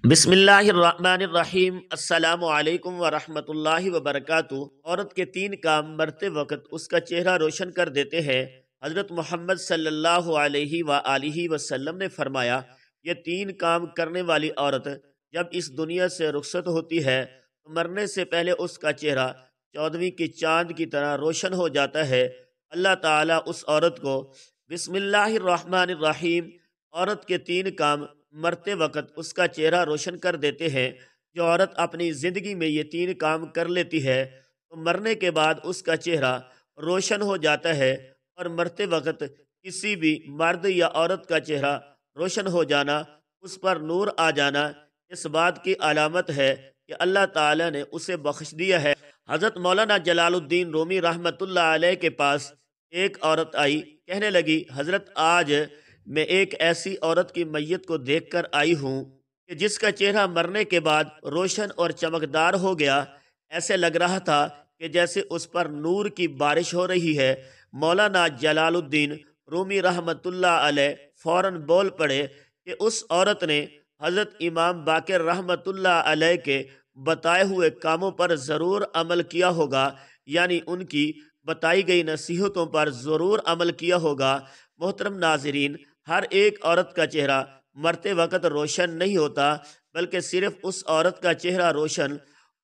بسم اللہ الرحمن الرحیم۔ السلام علیکم ورحمۃ اللہ وبرکاتہ۔ عورت کے تین کام مرتے وقت اس کا چہرہ روشن کر دیتے ہیں۔ حضرت محمد صلی اللہ علیہ وآلہ وسلم نے فرمایا، یہ تین کام کرنے والی عورت جب اس دنیا سے رخصت ہوتی ہے تو مرنے سے پہلے اس کا چہرہ چودھویں کی چاند کی طرح روشن ہو جاتا ہے۔ اللہ تعالیٰ اس عورت کو بسم اللہ الرحمن الرحیم، عورت کے تین کام مرتے وقت اس کا چہرہ روشن کر دیتے ہیں۔ جو عورت اپنی زندگی میں یہ تین کام کر لیتی ہے تو مرنے کے بعد اس کا چہرہ روشن ہو جاتا ہے، اور مرتے وقت کسی بھی مرد یا عورت کا چہرہ روشن ہو جانا، اس پر نور آ جانا، اس بات کی علامت ہے کہ اللہ تعالیٰ نے اسے بخش دیا ہے۔ حضرت مولانا جلال الدین رومی رحمۃ اللہ علیہ کے پاس ایک عورت آئی، کہنے لگی، حضرت آج میں ایک ایسی عورت کی میت کو دیکھ کر آئی ہوں کہ جس کا چہرہ مرنے کے بعد روشن اور چمکدار ہو گیا، ایسے لگ رہا تھا کہ جیسے اس پر نور کی بارش ہو رہی ہے۔ مولانا جلال الدین رومی رحمۃ اللہ علیہ فوراً بول پڑے کہ اس عورت نے حضرت امام باقر رحمۃ اللہ علیہ کے بتائے ہوئے کاموں پر ضرور عمل کیا ہوگا، یعنی ان کی بتائی گئی نصیحتوں پر ضرور عمل کیا ہوگا۔ محترم ناظرین، ہر ایک عورت کا چہرہ مرتے وقت روشن نہیں ہوتا، بلکہ صرف اس عورت کا چہرہ روشن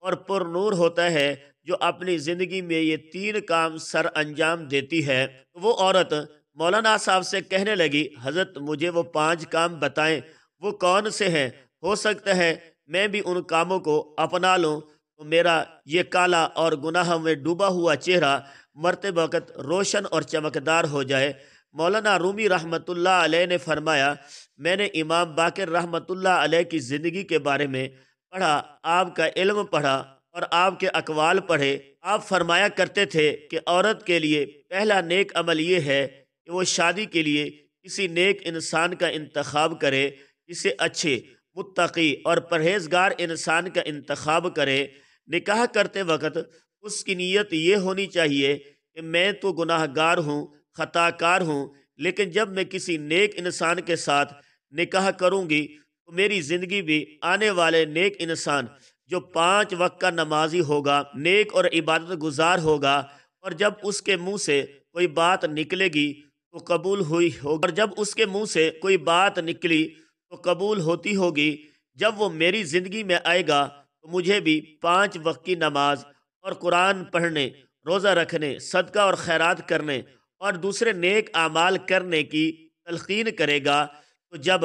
اور پر نور ہوتا ہے جو اپنی زندگی میں یہ تین کام سر انجام دیتی ہے۔ وہ عورت مولانا صاحب سے کہنے لگی، حضرت مجھے وہ 5 کام بتائیں، وہ کون سے ہیں؟ ہو سکتا ہے میں بھی ان کاموں کو اپنا لوں تو میرا یہ کالا اور گناہ میں ڈوبا ہوا چہرہ مرتے وقت روشن اور چمکدار ہو جائے۔ مولانا رومی رحمۃ اللہ علیہ نے فرمایا، میں نے امام باقر رحمۃ اللہ علیہ کی زندگی کے بارے میں پڑھا، آپ کا علم پڑھا اور آپ کے اقوال پڑھے۔ آپ فرمایا کرتے تھے کہ عورت کے لیے پہلا نیک عمل یہ ہے کہ وہ شادی کے لیے کسی نیک انسان کا انتخاب کرے، کسی اچھے، متقی اور پرہیزگار انسان کا انتخاب کرے۔ نکاح کرتے وقت اس کی نیت یہ ہونی چاہیے کہ میں تو گناہ گار ہوں، خطا کار ہوں، لیکن جب میں کسی نیک انسان کے ساتھ نکاح کروں گی تو میری زندگی بھی آنے والے نیک انسان جو 5 وقت کا نمازی ہوگا، نیک اور عبادت گزار ہوگا، اور جب اس کے منہ سے کوئی بات نکلے گی تو قبول ہوئی ہوگی، اور جب اس کے منہ سے کوئی بات نکلی تو قبول ہوتی ہوگی۔ جب وہ میری زندگی میں آئے گا تو مجھے بھی 5 وقت کی نماز اور قرآن پڑھنے، روزہ رکھنے، صدقہ اور خیرات کرنے اور دوسرے نیک اعمال کرنے کی تلقین کرے گا۔ تو جب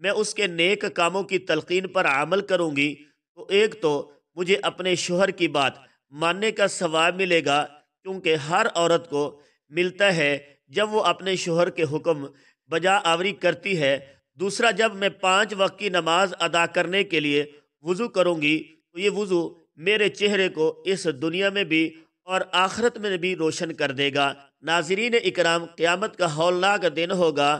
میں اس کے نیک کاموں کی تلقین پر عمل کروں گی تو ایک تو مجھے اپنے شوہر کی بات ماننے کا ثواب ملے گا، کیونکہ ہر عورت کو ملتا ہے جب وہ اپنے شوہر کے حکم بجا آوری کرتی ہے۔ دوسرا، جب میں 5 وقت کی نماز ادا کرنے کے لیے وضو کروں گی تو یہ وضو میرے چہرے کو اس دنیا میں بھی اور آخرت میں بھی روشن کر دے گا۔ ناظرین اکرام، قیامت کا ہولناک دن ہوگا،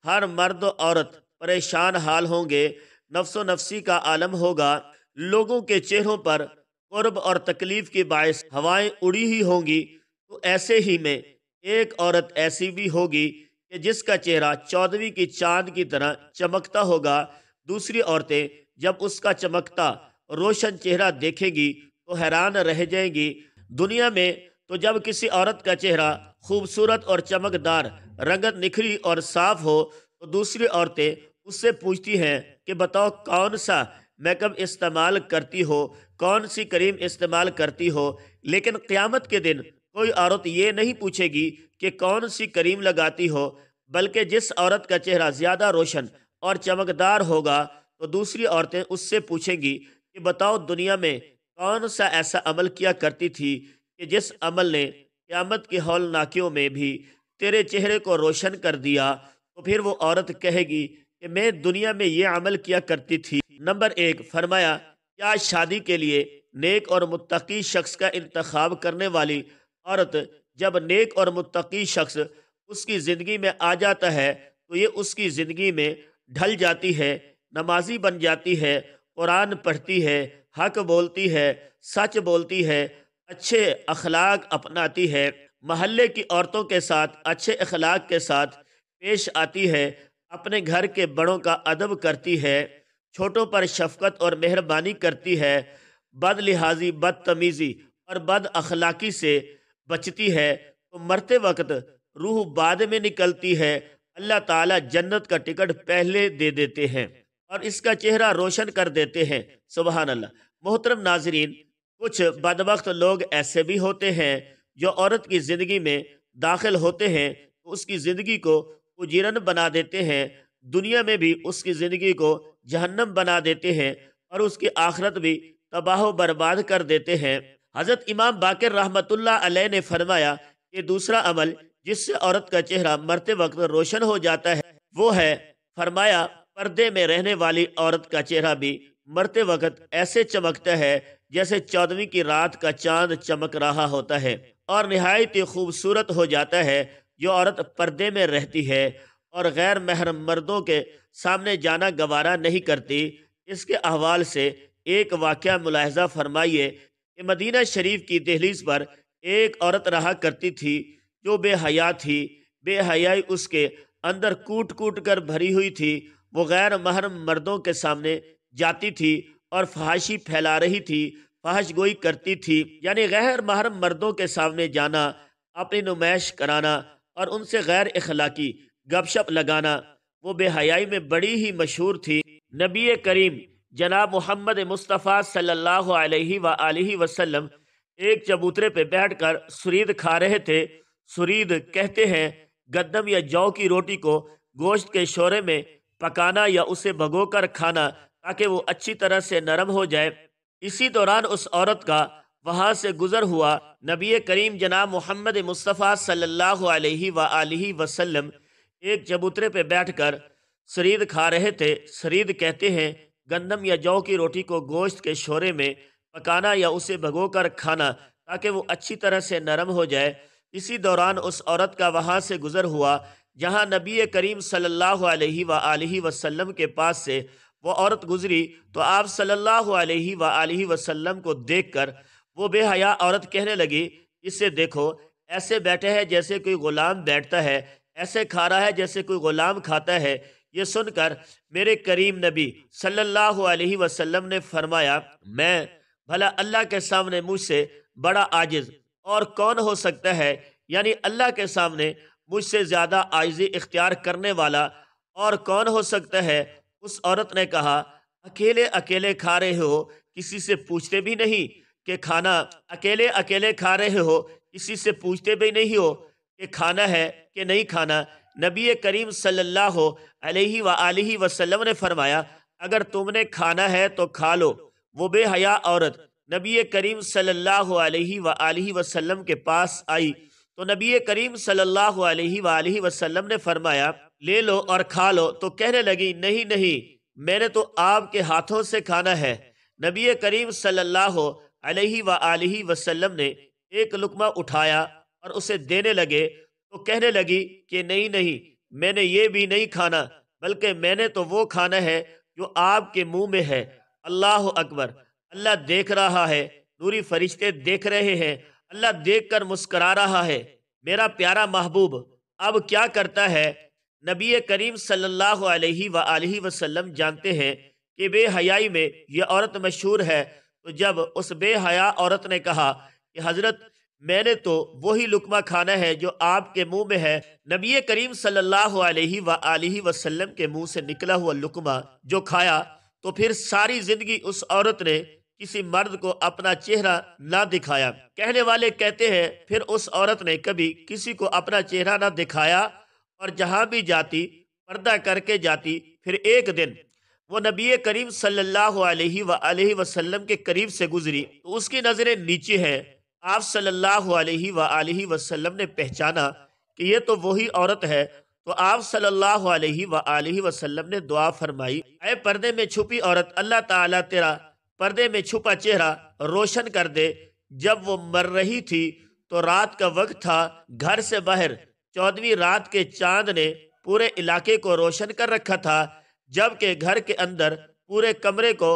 ہر مرد و عورت پریشان حال ہوں گے، نفس و نفسی کا عالم ہوگا، لوگوں کے چہروں پر قرب اور تکلیف کے باعث ہوائیں اڑی ہی ہوں گی۔ تو ایسے ہی میں ایک عورت ایسی بھی ہوگی کہ جس کا چہرہ 14ویں کی چاند کی طرح چمکتا ہوگا۔ دوسری عورتیں جب اس کا چمکتا روشن چہرہ دیکھیں گی تو حیران رہ جائیں گی۔ دنیا میں تو جب کسی عورت کا چہرہ خوبصورت اور چمکدار، رنگت نکھری اور صاف ہو تو دوسری عورتیں اس سے پوچھتی ہیں کہ بتاؤ کون سا میک اپ استعمال کرتی ہو، کون سی کریم استعمال کرتی ہو، لیکن قیامت کے دن کوئی عورت یہ نہیں پوچھے گی کہ کون سی کریم لگاتی ہو، بلکہ جس عورت کا چہرہ زیادہ روشن اور چمکدار ہوگا تو دوسری عورتیں اس سے پوچھیں گی کہ بتاؤ دنیا میں کون سا ایسا عمل کیا کرتی تھی کہ جس عمل نے قیامت کی ہولناکیوں میں بھی تیرے چہرے کو روشن کر دیا۔ تو پھر وہ عورت کہے گی کہ میں دنیا میں یہ عمل کیا کرتی تھی۔ نمبر 1، فرمایا، کیا شادی کے لیے نیک اور متقی شخص کا انتخاب کرنے والی عورت جب نیک اور متقی شخص اس کی زندگی میں آ جاتا ہے تو یہ اس کی زندگی میں ڈھل جاتی ہے، نمازی بن جاتی ہے، قرآن پڑھتی ہے، حق بولتی ہے، سچ بولتی ہے، اچھے اخلاق اپناتی ہے، محلے کی عورتوں کے ساتھ اچھے اخلاق کے ساتھ پیش آتی ہے، اپنے گھر کے بڑوں کا ادب کرتی ہے، چھوٹوں پر شفقت اور مہربانی کرتی ہے، بد لحاظی، بدتمیزی اور بد اخلاقی سے بچتی ہے، تو مرتے وقت روح بعد میں نکلتی ہے، اللہ تعالیٰ جنت کا ٹکٹ پہلے دے دیتے ہیں اور اس کا چہرہ روشن کر دیتے ہیں۔ سبحان اللہ۔ محترم ناظرین، کچھ بدبخت لوگ ایسے بھی ہوتے ہیں جو عورت کی زندگی میں داخل ہوتے ہیں تو اس کی زندگی کو اجیرن بنا دیتے ہیں، دنیا میں بھی اس کی زندگی کو جہنم بنا دیتے ہیں اور اس کی آخرت بھی تباہ و برباد کر دیتے ہیں۔ حضرت امام باقر رحمت اللہ علیہ نے فرمایا کہ دوسرا عمل جس سے عورت کا چہرہ مرتے وقت روشن ہو جاتا ہے وہ ہے، فرمایا، پردے میں رہنے والی عورت کا چہرہ بھی مرتے وقت ایسے چمکتا ہے جیسے 14ویں کی رات کا چاند چمک رہا ہوتا ہے، اور نہایت ہی خوبصورت ہو جاتا ہے۔ جو عورت پردے میں رہتی ہے اور غیر محرم مردوں کے سامنے جانا گوارا نہیں کرتی، اس کے احوال سے ایک واقعہ ملاحظہ فرمائیے کہ مدینہ شریف کی دہلیز پر ایک عورت رہا کرتی تھی جو بے حیا تھی، بے حیائی اس کے اندر کوٹ کوٹ کر بھری ہوئی تھی۔ وہ غیر محرم مردوں کے سامنے جاتی تھی اور فحاشی پھیلا رہی تھی، فحش گوئی کرتی تھی، یعنی غیر محرم مردوں کے سامنے جانا، اپنی نمائش کرانا اور ان سے غیر اخلاقی گپ شپ لگانا، وہ بے حیائی میں بڑی ہی مشہور تھی۔ نبی کریم جناب محمد مصطفیٰ صلی اللہ علیہ وآلہ وسلم ایک چبوترے پہ بیٹھ کر سرید کھا رہے تھے۔ سرید کہتے ہیں گندم یا جو کی روٹی کو گوشت کے شورے میں پکانا یا اسے بھگو کر کھانا تاکہ وہ اچھی طرح سے نرم ہو جائے۔ اسی دوران اس عورت کا وہاں سے گزر ہوا۔ نبی کریم جناب محمد مصطفیٰ صلی اللہ علیہ وآلہ وسلم ایک چبوترے پہ بیٹھ کر سرید کھا رہے تھے۔ سرید کہتے ہیں گندم یا جو کی روٹی کو گوشت کے شورے میں پکانا یا اسے بھگو کر کھانا تاکہ وہ اچھی طرح سے نرم ہو جائے۔ اسی دوران اس عورت کا وہاں سے گزر ہوا جہاں نبی کریم صلی اللہ علیہ وآلہ وسلم کے پاس سے وہ عورت گزری تو آپ صلی اللہ علیہ وآلہ وسلم کو دیکھ کر وہ بے حیا عورت کہنے لگی، اسے دیکھو، ایسے بیٹھے ہے جیسے کوئی غلام بیٹھتا ہے، ایسے کھا رہا ہے جیسے کوئی غلام کھاتا ہے۔ یہ سن کر میرے کریم نبی صلی اللہ علیہ وسلم نے فرمایا، میں بھلا اللہ کے سامنے مجھ سے بڑا عاجز اور کون ہو سکتا ہے، یعنی اللہ کے سامنے مجھ سے زیادہ عاجزی اختیار کرنے والا اور کون ہو سکتا ہے؟ اس عورت نے کہا، اکیلے اکیلے کھا رہے ہو، کسی سے پوچھتے بھی نہیں کہ کھانا، اکیلے اکیلے کھا رہے ہو، کسی سے پوچھتے بھی نہیں ہو کہ کھانا ہے کہ نہیں کھانا۔ نبی کریم صلی اللہ علیہ وآلہ وسلم نے فرمایا، اگر تم نے کھانا ہے تو کھا لو۔ وہ بے حیا عورت نبی کریم صلی اللہ علیہ وآلہ وسلم کے پاس آئی تو نبی کریم صلی اللہ علیہ وآلہ وسلم نے فرمایا، لے لو اور کھا لو، تو کہنے لگی، نہیں نہیں، میں نے تو آپ کے ہاتھوں سے کھانا ہے۔ نبی کریم صلی اللہ علیہ وآلہ وسلم نے ایک لقمہ اٹھایا اور اسے دینے لگے تو کہنے لگی کہ نہیں نہیں، میں نے یہ بھی نہیں کھانا، بلکہ میں نے تو وہ کھانا ہے جو آپ کے منہ میں ہے۔ اللہ اکبر! اللہ دیکھ رہا ہے، نوری فرشتے دیکھ رہے ہیں، اللہ دیکھ کر مسکرا رہا ہے۔ میرا پیارا محبوب اب کیا کرتا ہے؟ نبی کریم صلی اللہ علیہ وآلہ وسلم جانتے ہیں کہ بے حیائی میں یہ عورت مشہور ہے، تو جب اس بے حیا عورت نے کہا کہ حضرت میں نے تو وہی لقمہ کھانا ہے جو آپ کے منہ میں ہے، نبی کریم صلی اللہ علیہ وآلہ وسلم کے منہ سے نکلا ہوا لقمہ جو کھایا تو پھر ساری زندگی اس عورت نے کسی مرد کو اپنا چہرہ نہ دکھایا۔ کہنے والے کہتے ہیں پھر اس عورت نے کبھی کسی کو اپنا چہرہ نہ دکھایا اور جہاں بھی جاتی پردہ کر کے جاتی۔ پھر ایک دن وہ نبی کریم صلی اللہ علیہ وآلہ وسلم کے قریب سے گزری تو اس کی نظریں نیچے ہیں۔ آپ صلی اللہ علیہ وآلہ وسلم نے پہچانا کہ یہ تو وہی عورت ہے، تو آپ صلی اللہ علیہ وآلہ وسلم نے دعا فرمائی، اے پردے میں چھپی عورت، اللہ تعالیٰ تیرا پردے میں چھپا چہرہ روشن کر دے۔ جب وہ مر رہی تھی تو رات کا وقت تھا، گھر سے باہر 14ویں رات کے چاند نے پورے علاقے کو روشن کر رکھا تھا، جبکہ گھر کے اندر پورے کمرے کو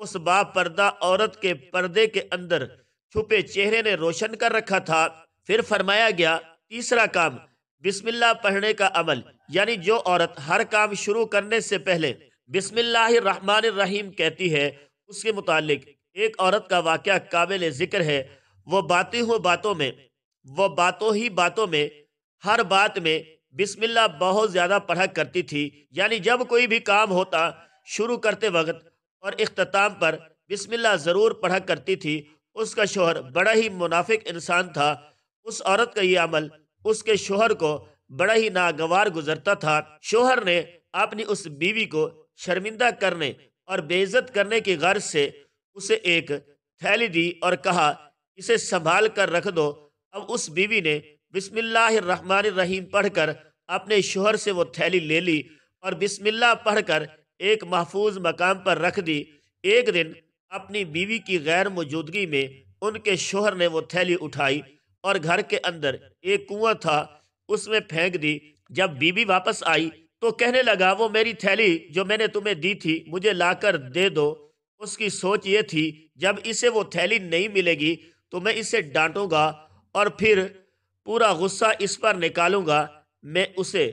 اس با پردہ عورت کے پردے کے اندر چھپے چہرے نے روشن کر رکھا تھا۔ پھر فرمایا گیا تیسرا کام بسم اللہ پڑھنے کا عمل، یعنی جو عورت ہر کام شروع کرنے سے پہلے بسم اللہ الرحمن الرحیم کہتی ہے، اس کے متعلق ایک عورت کا واقعہ قابل ذکر ہے۔ وہ باتوں ہی باتوں میں ہر بات میں بسم اللہ بہت زیادہ پڑھا کرتی تھی، یعنی جب کوئی بھی کام ہوتا شروع کرتے وقت اور اختتام پر بسم اللہ ضرور پڑھا کرتی تھی۔ اس کا شوہر بڑا ہی منافق انسان تھا۔ اس عورت کا یہ عمل اس کے شوہر کو بڑا ہی ناگوار گزرتا تھا۔ شوہر نے اپنی اس بیوی کو شرمندہ کرنے اور بے عزت کرنے کی غرض سے اسے ایک تھیلی دی اور کہا، اسے سنبھال کر رکھ دو۔ اب اس بیوی نے بسم اللہ الرحمن الرحیم پڑھ کر اپنے شوہر سے وہ تھیلی لے لی اور بسم اللہ پڑھ کر ایک محفوظ مقام پر رکھ دی۔ ایک دن اپنی بیوی کی غیر موجودگی میں ان کے شوہر نے وہ تھیلی اٹھائی اور گھر کے اندر ایک کنواں تھا اس میں پھینک دی۔ جب بیوی واپس آئی تو کہنے لگا، وہ میری تھیلی جو میں نے تمہیں دی تھی مجھے لا کر دے دو۔ اس کی سوچ یہ تھی، جب اسے وہ تھیلی نہیں ملے گی تو میں اسے ڈانٹوں گا اور پھر پورا غصہ اس پر نکالوں گا۔ میں اسے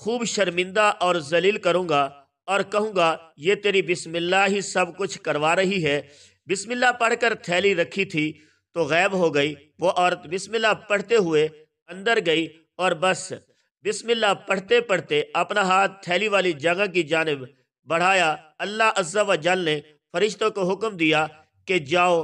خوب شرمندہ اور ذلیل کروں گا اور کہوں گا، یہ تیری بسم اللہ ہی سب کچھ کروا رہی ہے۔ بسم اللہ پڑھ کر تھیلی رکھی تھی تو غائب ہو گئی۔ وہ عورت بسم اللہ پڑھتے ہوئے اندر گئی اور بس بسم اللہ پڑھتے پڑھتے اپنا ہاتھ تھیلی والی جگہ کی جانب بڑھایا۔ اللہ عز و جل نے فرشتوں کو حکم دیا کہ جاؤ،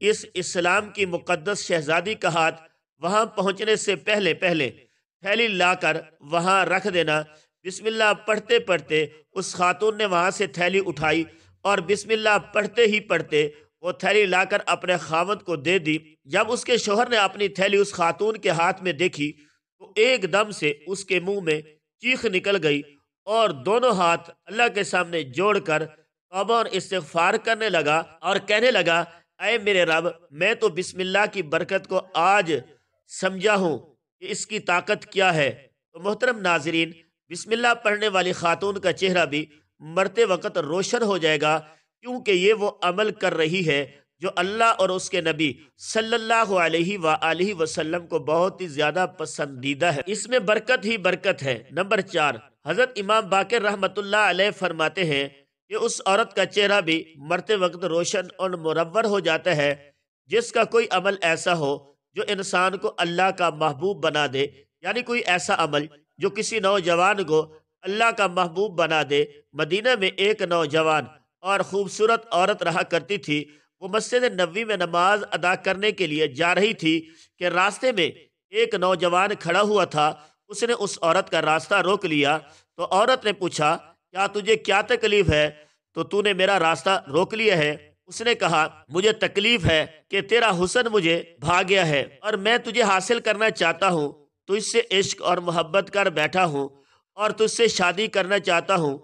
اس اسلام کی مقدس شہزادی کا ہاتھ وہاں پہنچنے سے پہلے تھیلی لا کر وہاں رکھ دینا۔ بسم اللہ پڑھتے پڑھتے اس خاتون نے وہاں سے تھیلی اٹھائی اور بسم اللہ پڑھتے ہی پڑھتے وہ تھیلی لا کر اپنے خاوند کو دے دی۔ جب اس کے شوہر نے اپنی تھیلی اس خاتون کے ہاتھ میں دیکھی تو ایک دم سے اس کے منہ میں چیخ نکل گئی اور دونوں ہاتھ اللہ کے سامنے جوڑ کر توبہ اور استغفار کرنے لگا اور کہنے لگا، اے میرے رب، میں تو بسم اللہ کی برکت کو آج سمجھا ہوں کہ اس کی طاقت کیا ہے۔ تو محترم ناظرین، بسم اللہ پڑھنے والی خاتون کا چہرہ بھی مرتے وقت روشن ہو جائے گا، کیونکہ یہ وہ عمل کر رہی ہے جو اللہ اور اس کے نبی صلی اللہ علیہ وآلہ وسلم کو بہت ہی زیادہ پسندیدہ ہے۔ اس میں برکت ہی برکت ہے۔ نمبر 4، حضرت امام باقر رحمۃ اللہ علیہ فرماتے ہیں کہ اس عورت کا چہرہ بھی مرتے وقت روشن اور منور ہو جاتا ہے جس کا کوئی عمل ایسا ہو جو انسان کو اللہ کا محبوب بنا دے، یعنی کوئی ایسا عمل جو کسی نوجوان کو اللہ کا محبوب بنا دے۔ مدینہ میں ایک نوجوان اور خوبصورت عورت رہا کرتی تھی۔ وہ مسجد نبوی میں نماز ادا کرنے کے لیے جا رہی تھی کہ راستے میں ایک نوجوان کھڑا ہوا تھا۔ اس نے اس عورت کا راستہ روک لیا تو عورت نے پوچھا، کیا تجھے کیا تکلیف ہے تو تو نے میرا راستہ روک لیا ہے؟ اس نے کہا، مجھے تکلیف ہے کہ تیرا حسن مجھے بھا گیا ہے اور میں تجھے حاصل کرنا چاہتا ہوں۔ تو اس سے عشق اور محبت کر بیٹھا ہوں اور تجھ سے شادی کرنا چاہتا ہوں۔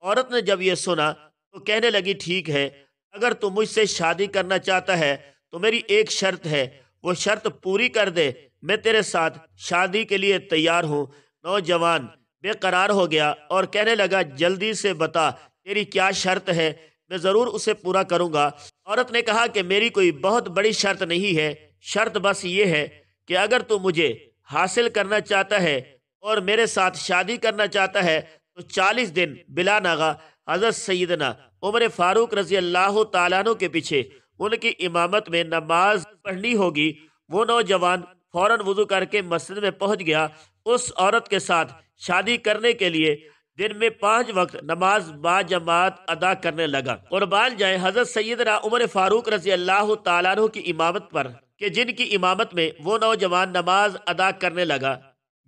عورت نے جب یہ سنا تو کہنے لگی، ٹھیک ہے، اگر تو مجھ سے شادی کرنا چاہتا ہے تو میری ایک شرط ہے، وہ شرط پوری کر دے، میں تیرے ساتھ شادی کے لیے تیار ہوں۔ نوجوان بے قرار ہو گیا اور کہنے لگا، جلدی سے بتا تیری کیا شرط ہے، میں ضرور اسے پورا کروں گا۔ عورت نے کہا کہ میری کوئی بہت بڑی شرط نہیں ہے، شرط بس یہ ہے کہ اگر تو مجھے حاصل کرنا چاہتا ہے اور میرے ساتھ شادی کرنا چاہتا ہے تو 40 دن بلا ناغہ حضرت سیدنا عمر فاروق رضی اللہ تعالیٰ عنہ کے پیچھے ان کی امامت میں نماز پڑھنی ہوگی۔ وہ نوجوان فوراً وضو کر کے مسجد میں پہنچ گیا۔ اس عورت کے ساتھ شادی کرنے کے لیے دن میں 5 وقت نماز با جماعت ادا کرنے لگا۔ قربان جائیں حضرت سیدنا عمر فاروق رضی اللہ تعالیٰ عنہ کی امامت پر کہ جن کی امامت میں وہ نوجوان نماز ادا کرنے لگا۔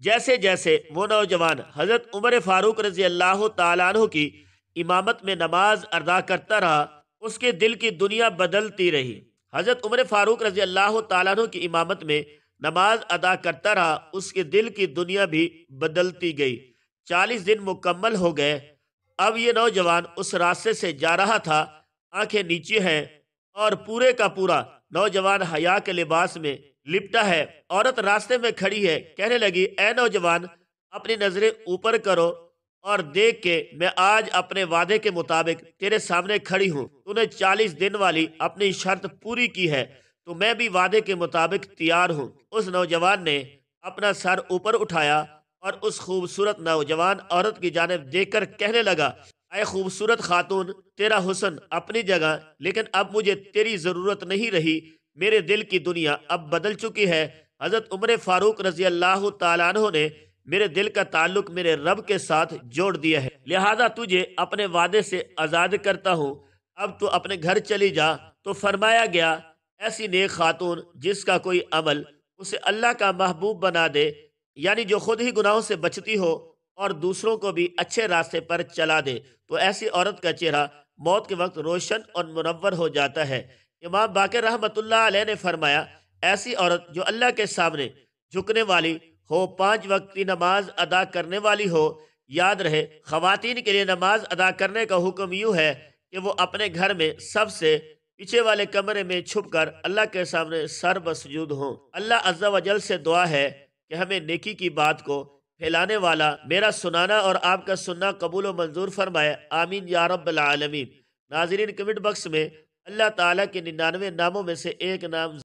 جیسے جیسے وہ نوجوان حضرت عمر فاروق رضی اللہ تعالیٰ عنہ کی امامت میں نماز ادا کرتا رہا، اس کے دل کی دنیا بدلتی رہی۔ حضرت عمر فاروق رضی اللہ تعالیٰ عنہ کی امامت میں نماز ادا کرتا رہا، اس کے دل کی دنیا بھی بدلتی گئی۔ 40 دن مکمل ہو گئے۔ اب یہ نوجوان اس راستے سے جا رہا تھا، آنکھیں نیچے ہیں اور پورے کا پورا نوجوان حیا کے لباس میں لپٹا ہے۔ عورت راستے میں کھڑی ہے، کہنے لگی، اے نوجوان، اپنی نظریں اوپر کرو اور دیکھ کہ میں آج اپنے وعدے کے مطابق تیرے سامنے کھڑی ہوں۔ تو نے 40 دن والی اپنی شرط پوری کی ہے تو میں بھی وعدے کے مطابق تیار ہوں۔ اس نوجوان نے اپنا سر اوپر اٹھایا اور اس خوبصورت نوجوان عورت کی جانب دیکھ کر کہنے لگا، اے خوبصورت خاتون، تیرا حسن اپنی جگہ، لیکن اب مجھے تیری ضرورت نہیں رہی، میرے دل کی دنیا اب بدل چکی ہے۔ حضرت عمر فاروق رضی اللہ تعالیٰ عنہ نے میرے دل کا تعلق میرے رب کے ساتھ جوڑ دیا ہے، لہذا تجھے اپنے وعدے سے آزاد کرتا ہوں، اب تو اپنے گھر چلی جا۔ تو فرمایا گیا، ایسی نیک خاتون جس کا کوئی عمل اسے اللہ کا محبوب بنا دے، یعنی جو خود ہی گناہوں سے بچتی ہو اور دوسروں کو بھی اچھے راستے پر چلا دے، تو ایسی عورت کا چہرہ موت کے وقت روشن اور منور ہو جاتا ہے۔ امام باقر رحمۃ اللہ علیہ نے فرمایا، ایسی عورت جو اللہ کے سامنے جھکنے والی ہو، 5 وقت کی نماز ادا کرنے والی ہو۔ یاد رہے، خواتین کے لیے نماز ادا کرنے کا حکم یوں ہے کہ وہ اپنے گھر میں سب سے پیچھے والے کمرے میں چھپ کر اللہ کے سامنے سر بسجود ہوں۔ اللہ عز و جل سے دعا ہے کہ ہمیں نیکی کی بات کو پھیلانے والا میرا سنانا اور آپ کا سننا قبول و منظور فرمائے، آمین یا رب العالمین۔ ناظرین، کمنٹ باکس میں اللہ تعالیٰ کے 99 ناموں میں سے ایک نام